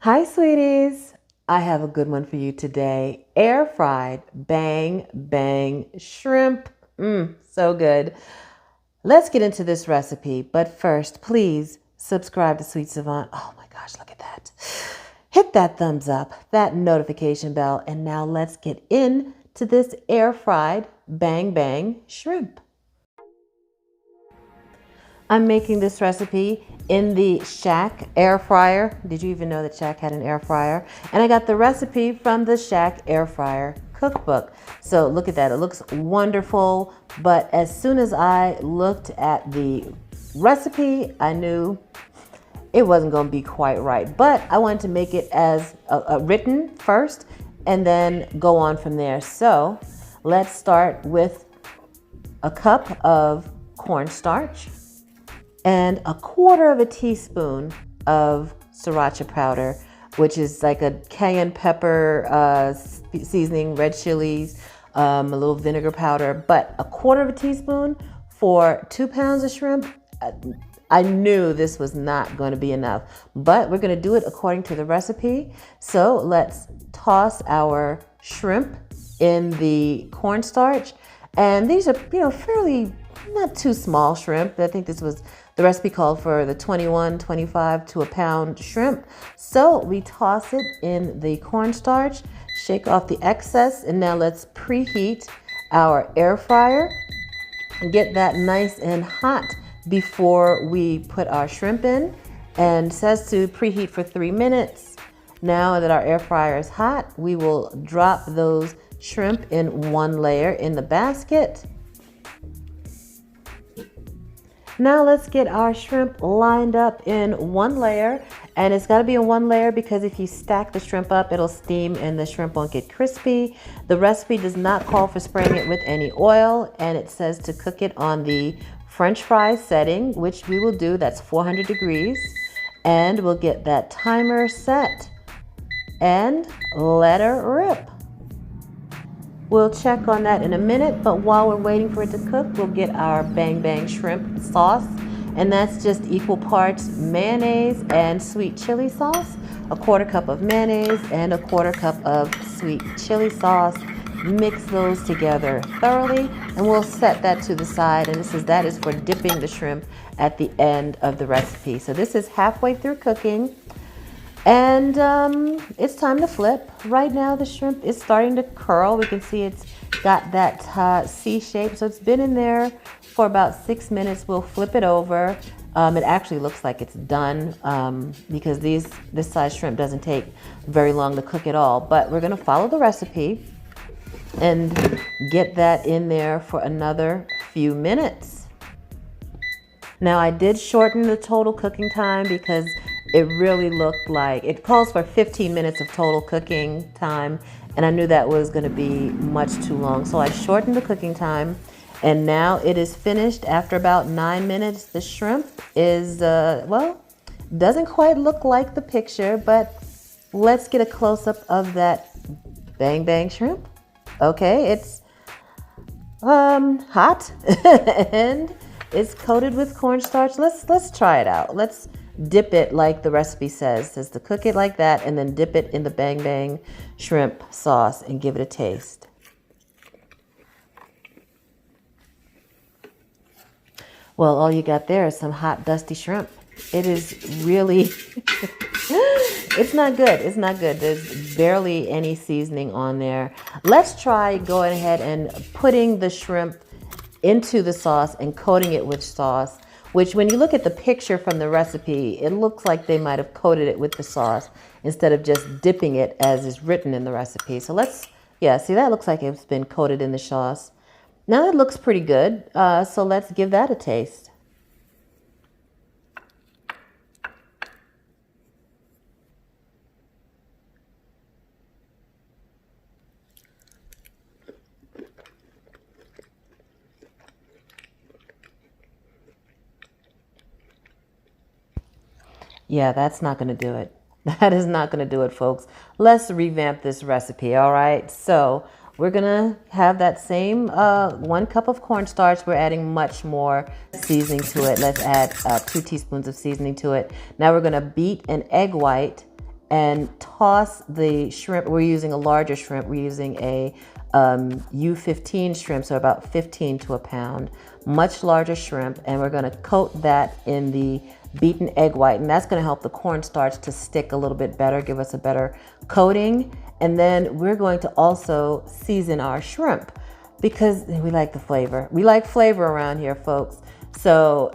Hi, sweeties. I have a good one for you today. Air fried bang bang shrimp. So good. Let's get into this recipe. But first, please subscribe to Sweet Savant. Oh my gosh, look at that. Hit that thumbs up, that notification bell, and now let's get into this air fried bang bang shrimp. I'm making this recipe in the Shaq air fryer. Did you even know that Shaq had an air fryer? And I got the recipe from the Shaq air fryer cookbook. So look at that, it looks wonderful. But as soon as I looked at the recipe, I knew it wasn't going to be quite right. But I wanted to make it as written first and then go on from there. So let's start with a cup of cornstarch and a quarter of a teaspoon of sriracha powder, which is like a cayenne pepper seasoning, red chilies, a little vinegar powder, but a quarter of a teaspoon for 2 pounds of shrimp. I knew this was not going to be enough, but we're going to do it according to the recipe. So let's toss our shrimp in the cornstarch. And these are, fairly not too small shrimp. I think this was the recipe called for the 21, 25 to a pound shrimp. So we toss it in the cornstarch, shake off the excess, and now let's preheat our air fryer and get that nice and hot before we put our shrimp in. And it says to preheat for 3 minutes. Now that our air fryer is hot, we will drop those shrimp in one layer in the basket. Now let's get our shrimp lined up in one layer, and it's got to be in one layer because if you stack the shrimp up, it'll steam and the shrimp won't get crispy. The recipe does not call for spraying it with any oil, and it says to cook it on the French fry setting, which we will do. That's 400 degrees, and we'll get that timer set and let her rip. We'll check on that in a minute, but while we're waiting for it to cook, we'll get our bang bang shrimp sauce, and that's just equal parts mayonnaise and sweet chili sauce. A quarter cup of mayonnaise and a quarter cup of sweet chili sauce. Mix those together thoroughly, and we'll set that to the side. And that is for dipping the shrimp at the end of the recipe. So this is halfway through cooking. And it's time to flip. Right now the shrimp is starting to curl. We can see it's got that C shape. So it's been in there for about 6 minutes. We'll flip it over. It actually looks like it's done because this size shrimp doesn't take very long to cook at all. But we're gonna follow the recipe and get that in there for another few minutes. Now I did shorten the total cooking time because it really looked like it calls for 15 minutes of total cooking time, and I knew that was going to be much too long. So I shortened the cooking time, and now it is finished after about 9 minutes. The shrimp is, doesn't quite look like the picture, but let's get a close-up of that bang bang shrimp. Okay, it's hot and it's coated with cornstarch. Let's try it out. Let's dip it like the recipe says. It says to cook it like that and then dip it in the bang bang shrimp sauce and give it a taste. Well, all you got there is some hot, dusty shrimp. It is really, it's not good. It's not good. There's barely any seasoning on there. Let's try going ahead and putting the shrimp into the sauce and coating it with sauce, which when you look at the picture from the recipe, it looks like they might have coated it with the sauce instead of just dipping it as is written in the recipe. So see, that looks like it's been coated in the sauce. Now that looks pretty good. So let's give that a taste. Yeah, that's not going to do it. That is not going to do it, folks. Let's revamp this recipe, all right? So we're going to have that same 1 cup of cornstarch. We're adding much more seasoning to it. Let's add 2 teaspoons of seasoning to it. Now we're going to beat an egg white and toss the shrimp. We're using a larger shrimp. We're using a U15 shrimp, so about 15 to a pound, much larger shrimp, and we're going to coat that in the beaten egg white, and that's going to help the cornstarch to stick a little bit better, give us a better coating. And then we're going to also season our shrimp because we like the flavor. We like flavor around here, folks. So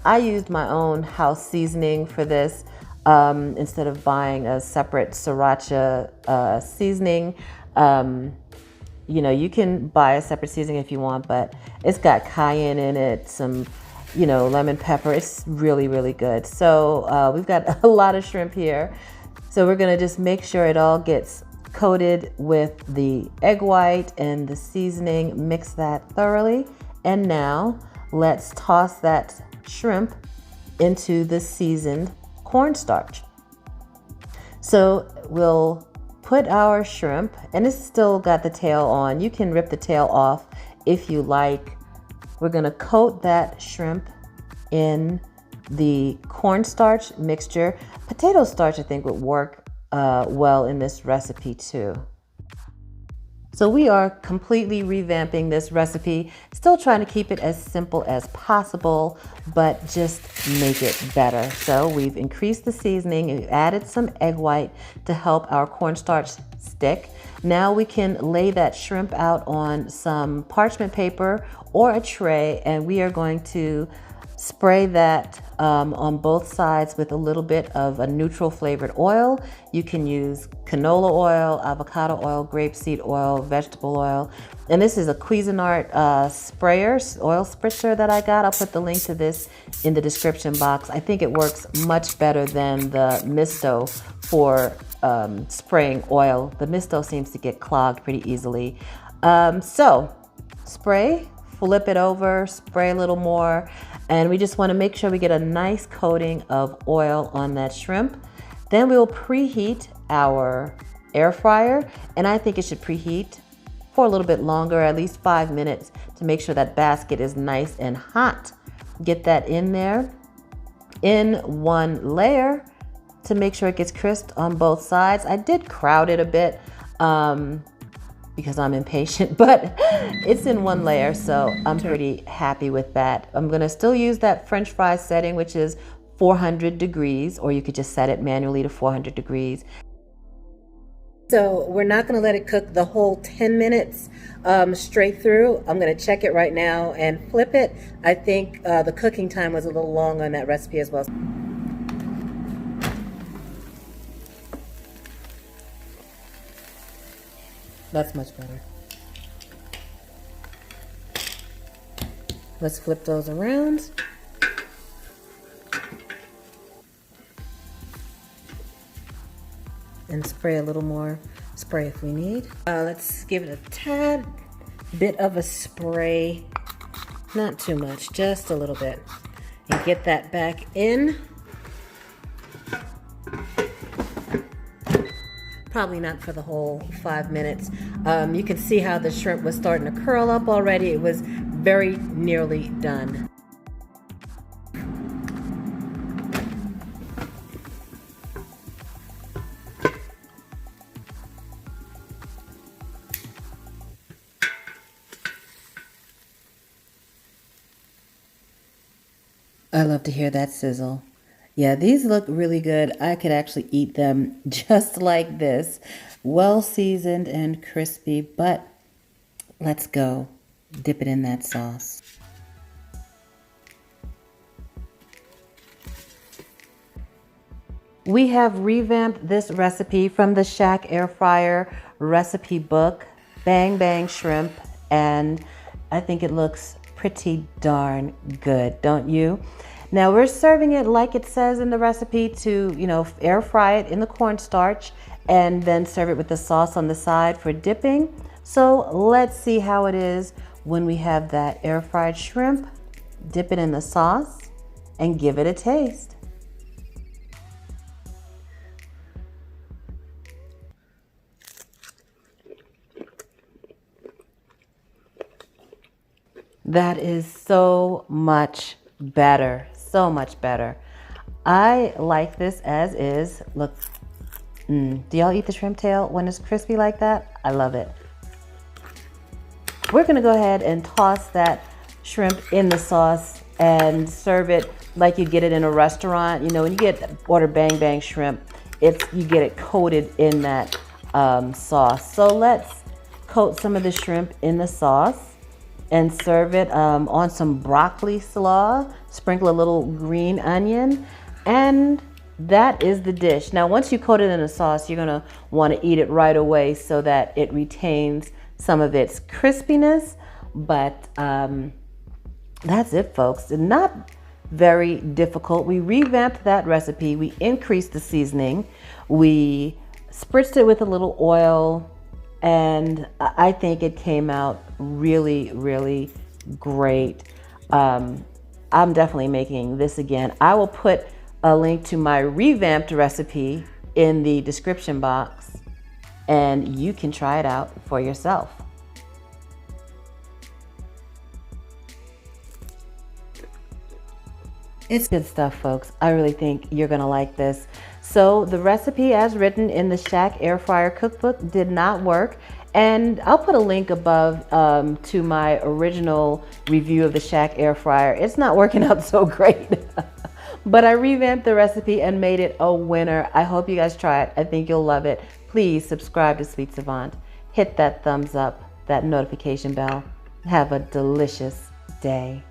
I used my own house seasoning for this instead of buying a separate sriracha seasoning. You know, you can buy a separate seasoning if you want, but it's got cayenne in it, some, you know, lemon pepper. It's really, really good. So we've got a lot of shrimp here. So we're gonna just make sure it all gets coated with the egg white and the seasoning, mix that thoroughly. And now let's toss that shrimp into the seasoned cornstarch. So we'll put our shrimp, and it's still got the tail on. You can rip the tail off if you like. We're gonna coat that shrimp in the cornstarch mixture. Potato starch, I think, would work well in this recipe too. So we are completely revamping this recipe, still trying to keep it as simple as possible, but just make it better. So we've increased the seasoning, we've added some egg white to help our cornstarch stick. Now we can lay that shrimp out on some parchment paper or a tray, and we are going to spray that on both sides with a little bit of a neutral flavored oil. You can use canola oil, avocado oil, grapeseed oil, vegetable oil. And this is a Cuisinart sprayer, oil spritzer that I got. I'll put the link to this in the description box. I think it works much better than the Misto for spraying oil. The Misto seems to get clogged pretty easily. So spray, flip it over, spray a little more. And we just want to make sure we get a nice coating of oil on that shrimp. Then we'll preheat our air fryer, and I think it should preheat for a little bit longer, at least 5 minutes, to make sure that basket is nice and hot. Get that in there in one layer to make sure it gets crisp on both sides. I did crowd it a bit because I'm impatient, but it's in one layer, so I'm pretty happy with that. I'm gonna still use that French fry setting, which is 400 degrees, or you could just set it manually to 400 degrees. So we're not gonna let it cook the whole 10 minutes straight through. I'm gonna check it right now and flip it. I think the cooking time was a little long on that recipe as well. That's much better. Let's flip those around. And spray a little more spray if we need. Let's give it a tad bit of a spray. Not too much, just a little bit. And get that back in. Probably not for the whole 5 minutes. You can see how the shrimp was starting to curl up already. It was very nearly done. I love to hear that sizzle. Yeah, these look really good. I could actually eat them just like this. Well seasoned and crispy, but let's go. Dip it in that sauce. We have revamped this recipe from the Shaq air fryer recipe book, Bang Bang Shrimp, and I think it looks pretty darn good, don't you? Now we're serving it like it says in the recipe to, air fry it in the cornstarch and then serve it with the sauce on the side for dipping. So let's see how it is when we have that air fried shrimp. Dip it in the sauce and give it a taste. That is so much better. So much better. I like this as is. Look, Do y'all eat the shrimp tail when it's crispy like that? I love it. We're gonna go ahead and toss that shrimp in the sauce and serve it like you get it in a restaurant. You know, when you order bang bang shrimp, you get it coated in that sauce. So let's coat some of the shrimp in the sauce and serve it on some broccoli slaw. Sprinkle a little green onion, and that is the dish. Now, once you coat it in a sauce, you're gonna want to eat it right away so that it retains some of its crispiness. But that's it, folks. Not very difficult. We revamped that recipe. We increased the seasoning. We spritzed it with a little oil, and I think it came out really, really great. I'm definitely making this again. I will put a link to my revamped recipe in the description box, and you can try it out for yourself. It's good stuff, folks. I really think you're gonna like this. So the recipe as written in the Shaq air fryer cookbook did not work. And I'll put a link above to my original review of the Shaq air fryer. It's not working out so great, but I revamped the recipe and made it a winner. I hope you guys try it. I think you'll love it. Please subscribe to Sweet Savant. Hit that thumbs up, that notification bell. Have a delicious day.